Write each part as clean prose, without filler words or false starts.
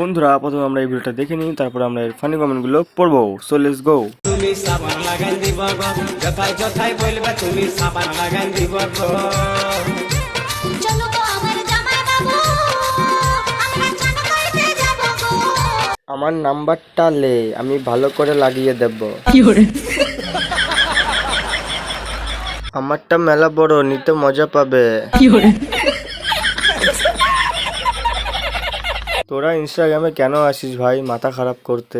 বন্ধুরা প্রথমে আমরা এই ভিডিওটা দেখে নিই, তারপর আমরা এর ফানি কমেন্ট গুলো পড়বো। So let's go. তুমি সাবান লাগাই দিব গো, যথায় যথায় বলবে তুমি সাবান লাগাই দিব গো। চলো গো আমার জামাই বাবু, আমরা চান করতে যাব গো। আমার নাম্বারটা লে, আমি ভালো করে লাগিয়ে দেব। আমারটা মেলা বড়, নিতে মজা পাবে। তোরা ইনস্টাগ্রামে কেন আসিস ভাই মাথা খারাপ করতে?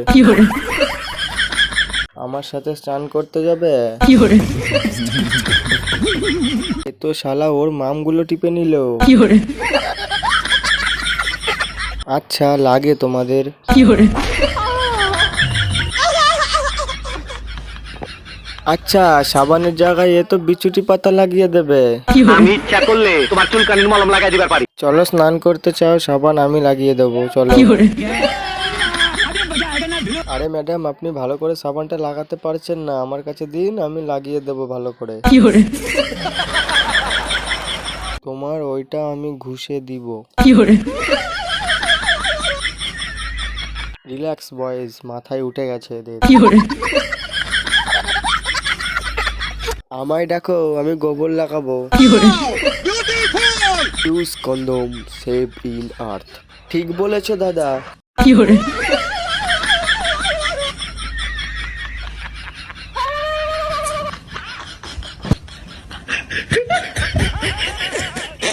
আমার সাথে স্নান করতে যাবে? এ তো শালা ওর মামগুলো টিপে নিল। আচ্ছা লাগে তোমাদের? আচ্ছা সাবানের জায়গায় এ তো বিচুটি পাতা লাগিয়ে দেবে। আমি ইচ্ছা করলে তোমার চুলকানির মলম লাগাই দিবার পারি। চলো স্নান করতে চাও, সাবান আমি লাগিয়ে দেবো, চলো। আরে ম্যাডাম আপনি ভালো করে সাবানটা লাগাতে পারছেন না, আমার কাছে দিন, আমি লাগিয়ে দেবো ভালো করে। তোমার ওইটা আমি ঘুষে দিব। রিল্যাক্স বয়েজ, মাথায় উঠে গেছে এদের। আমায় ডাকো, আমি গোবর লাগাবো। ইউজ কন্ডোম, সেভ ইন আর্থ। ঠিক বলেছো দাদা।